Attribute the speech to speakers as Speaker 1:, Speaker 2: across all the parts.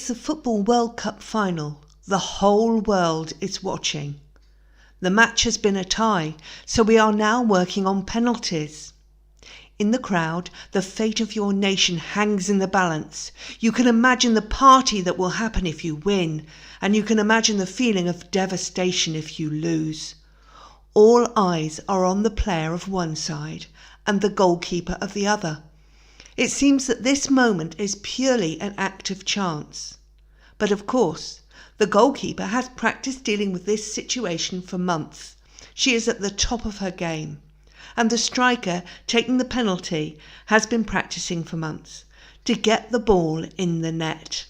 Speaker 1: It's the Football World Cup final. The whole world is watching. The match has been a tie, so we are now working on penalties. In the crowd, the fate of your nation hangs in the balance. You can imagine the party that will happen if you win, and you can imagine the feeling of devastation if you lose. All eyes are on the player of one side and the goalkeeper of the other. It seems that this moment is purely an act of chance. But of course, the goalkeeper has practiced dealing with this situation for months. She is at the top of her game. And the striker taking the penalty has been practicing for months to get the ball in the net.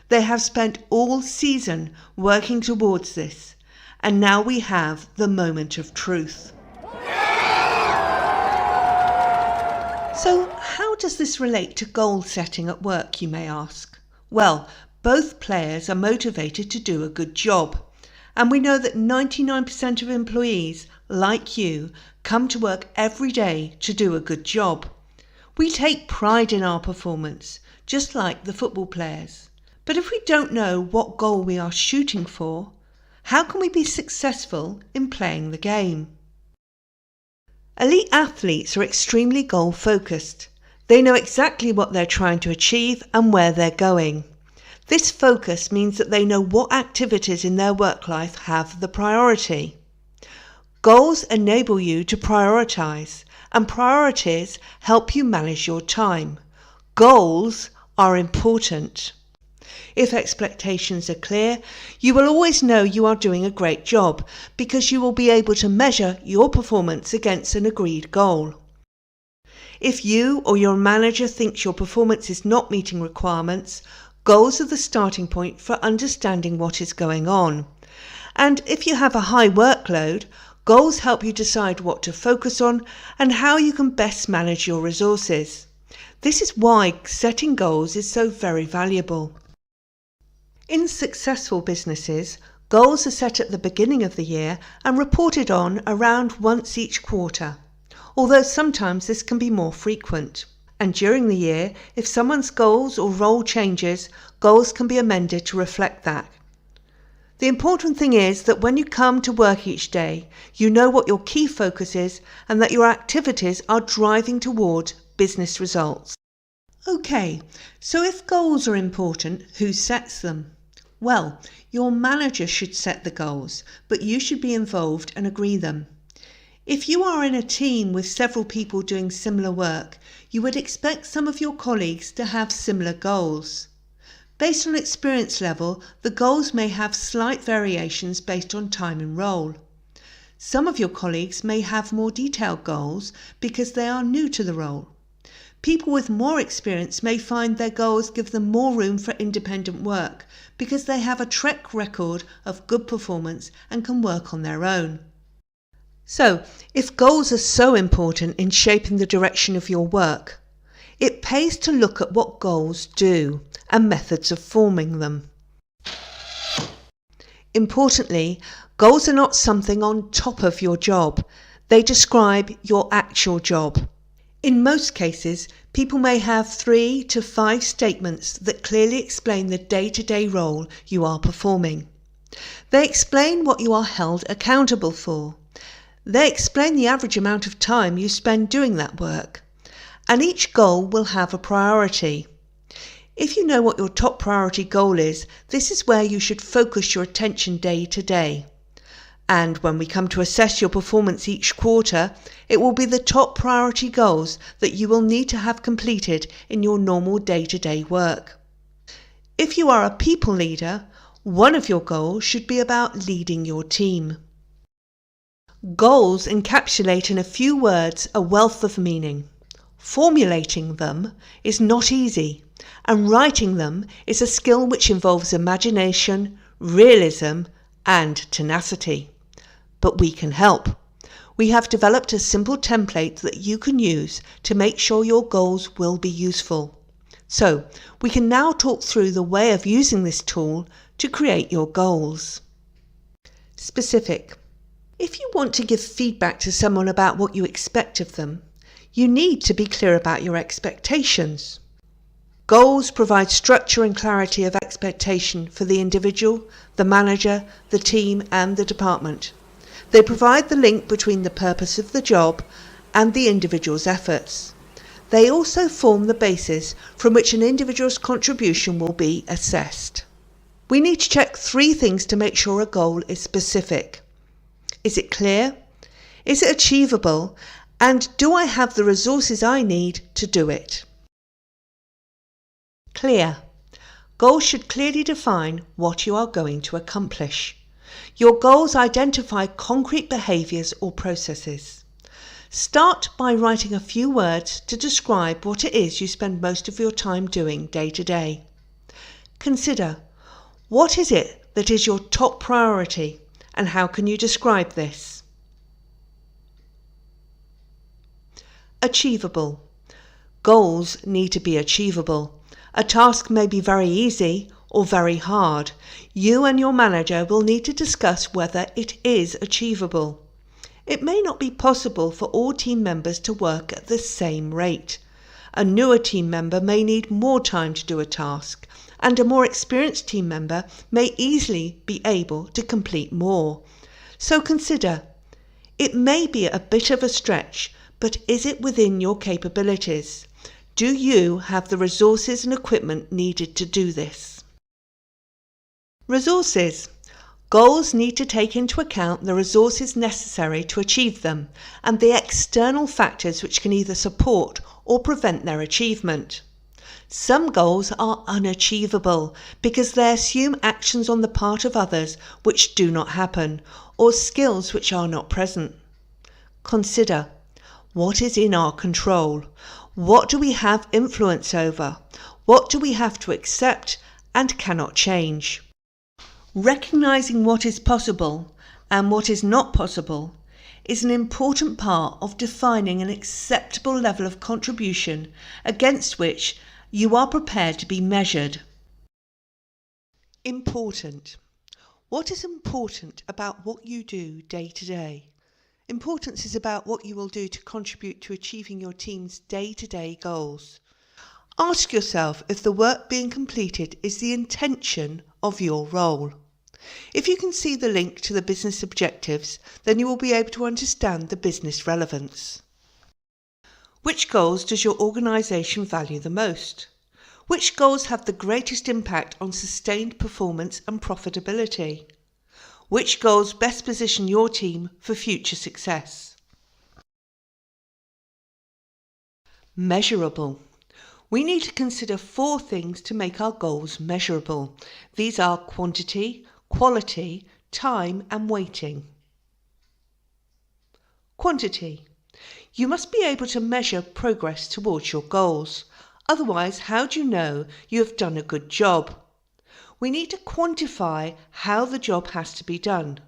Speaker 1: They have spent all season working towards this, and now we have the moment of truth. So how does this relate to goal setting at work, you may ask? Well, both players are motivated to do a good job. And we know that 99% of employees, like you, come to work every day to do a good job. We take pride in our performance, just like the football players. But if we don't know what goal we are shooting for, how can we be successful in playing the game? Elite athletes are extremely goal-focused. They know exactly what they're trying to achieve and where they're going. This focus means that they know what activities in their work life have the priority. Goals enable you to prioritize, and priorities help you manage your time. Goals are important. If expectations are clear, you will always know you are doing a great job because you will be able to measure your performance against an agreed goal. If you or your manager thinks your performance is not meeting requirements, goals are the starting point for understanding what is going on. And if you have a high workload, goals help you decide what to focus on and how you can best manage your resources. This is why setting goals is so very valuable. In successful businesses, goals are set at the beginning of the year and reported on around once each quarter, although sometimes this can be more frequent. And during the year, if someone's goals or role changes, goals can be amended to reflect that. The important thing is that when you come to work each day, you know what your key focus is and that your activities are driving toward business results. Okay, so if goals are important, who sets them? Well, your manager should set the goals, but you should be involved and agree them. If you are in a team with several people doing similar work, you would expect some of your colleagues to have similar goals. Based on experience level, the goals may have slight variations based on time and role. Some of your colleagues may have more detailed goals because they are new to the role. People with more experience may find their goals give them more room for independent work because they have a track record of good performance and can work on their own. So, if goals are so important in shaping the direction of your work, it pays to look at what goals do and methods of forming them. Importantly, goals are not something on top of your job. They describe your actual job. In most cases, people may have 3 to 5 statements that clearly explain the day-to-day role you are performing. They explain what you are held accountable for. They explain the average amount of time you spend doing that work. And each goal will have a priority. If you know what your top priority goal is, this is where you should focus your attention day to day. And when we come to assess your performance each quarter, it will be the top priority goals that you will need to have completed in your normal day-to-day work. If you are a people leader, one of your goals should be about leading your team. Goals encapsulate in a few words a wealth of meaning. Formulating them is not easy, and writing them is a skill which involves imagination, realism, and tenacity. But we can help. We have developed a simple template that you can use to make sure your goals will be useful. So, we can now talk through the way of using this tool to create your goals. Specific. If you want to give feedback to someone about what you expect of them, you need to be clear about your expectations. Goals provide structure and clarity of expectation for the individual, the manager, the team and the department. They provide the link between the purpose of the job and the individual's efforts. They also form the basis from which an individual's contribution will be assessed. We need to check 3 things to make sure a goal is specific. Is it clear? Is it achievable? And do I have the resources I need to do it? Clear. Goals should clearly define what you are going to accomplish. Your goals identify concrete behaviours or processes. Start by writing a few words to describe what it is you spend most of your time doing day to day. Consider, what is it that is your top priority and how can you describe this? Achievable. Goals need to be achievable. A task may be very easy or very hard. You and your manager will need to discuss whether it is achievable. It may not be possible for all team members to work at the same rate. A newer team member may need more time to do a task, and a more experienced team member may easily be able to complete more. So consider, it may be a bit of a stretch, but is it within your capabilities? Do you have the resources and equipment needed to do this? Resources. Goals need to take into account the resources necessary to achieve them and the external factors which can either support or prevent their achievement. Some goals are unachievable because they assume actions on the part of others which do not happen or skills which are not present. Consider, what is in our control? What do we have influence over? What do we have to accept and cannot change? Recognizing what is possible and what is not possible is an important part of defining an acceptable level of contribution against which you are prepared to be measured. Important. What is important about what you do day to day? Importance is about what you will do to contribute to achieving your team's day-to-day goals. Ask yourself if the work being completed is the intention of your role. If you can see the link to the business objectives, then you will be able to understand the business relevance. Which goals does your organisation value the most? Which goals have the greatest impact on sustained performance and profitability? Which goals best position your team for future success? Measurable. We need to consider 4 things to make our goals measurable. These are quantity, quality, time and weighting. Quantity. You must be able to measure progress towards your goals. Otherwise, how do you know you have done a good job? We need to quantify how the job has to be done.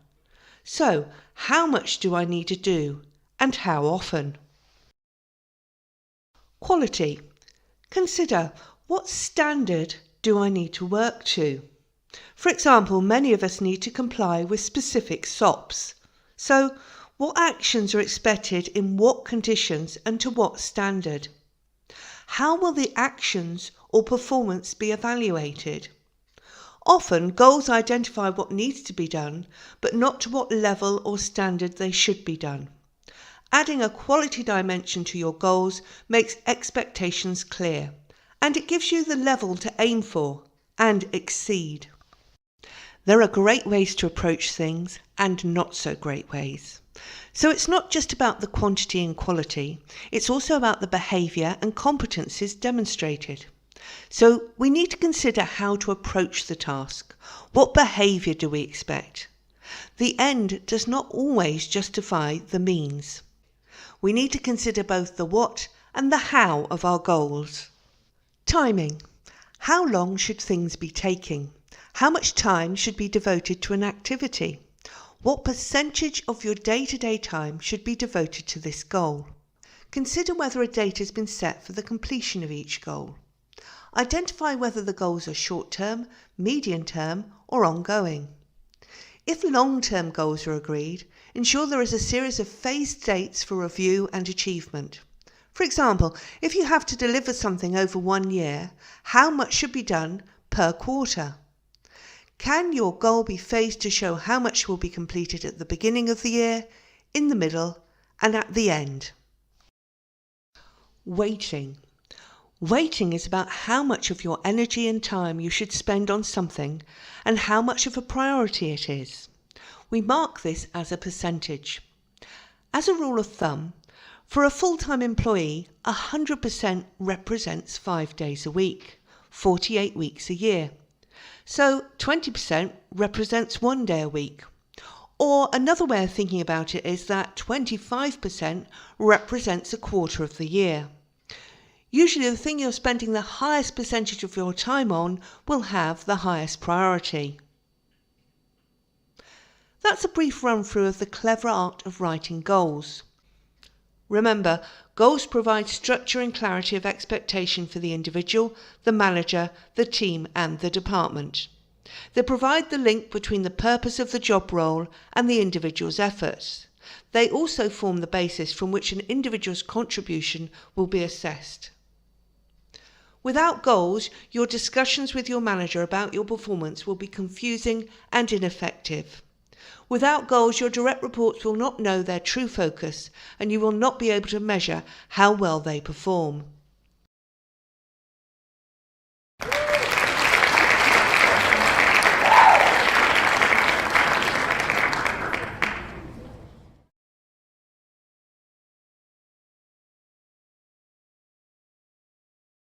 Speaker 1: So, how much do I need to do and how often? Quality. Consider, what standard do I need to work to? For example, many of us need to comply with specific SOPs. So, what actions are expected in what conditions and to what standard? How will the actions or performance be evaluated? Often, goals identify what needs to be done, but not to what level or standard they should be done. Adding a quality dimension to your goals makes expectations clear, and it gives you the level to aim for and exceed. There are great ways to approach things and not so great ways. So it's not just about the quantity and quality, it's also about the behaviour and competencies demonstrated. So we need to consider how to approach the task. What behaviour do we expect? The end does not always justify the means. We need to consider both the what and the how of our goals. Timing. How long should things be taking? How much time should be devoted to an activity? What percentage of your day-to-day time should be devoted to this goal? Consider whether a date has been set for the completion of each goal. Identify whether the goals are short-term, medium-term or ongoing. If long-term goals are agreed, ensure there is a series of phased dates for review and achievement. For example, if you have to deliver something over 1 year, how much should be done per quarter? Can your goal be phased to show how much will be completed at the beginning of the year, in the middle, and at the end? Weighting. Weighting is about how much of your energy and time you should spend on something and how much of a priority it is. We mark this as a percentage. As a rule of thumb, for a full-time employee, 100% represents 5 days a week, 48 weeks a year. So 20% represents 1 day a week. Or another way of thinking about it is that 25% represents a quarter of the year. Usually the thing you're spending the highest percentage of your time on will have the highest priority. That's a brief run through of the clever art of writing goals. Remember, goals provide structure and clarity of expectation for the individual, the manager, the team and the department. They provide the link between the purpose of the job role and the individual's efforts. They also form the basis from which an individual's contribution will be assessed. Without goals, your discussions with your manager about your performance will be confusing and ineffective. Without goals, your direct reports will not know their true focus and you will not be able to measure how well they perform.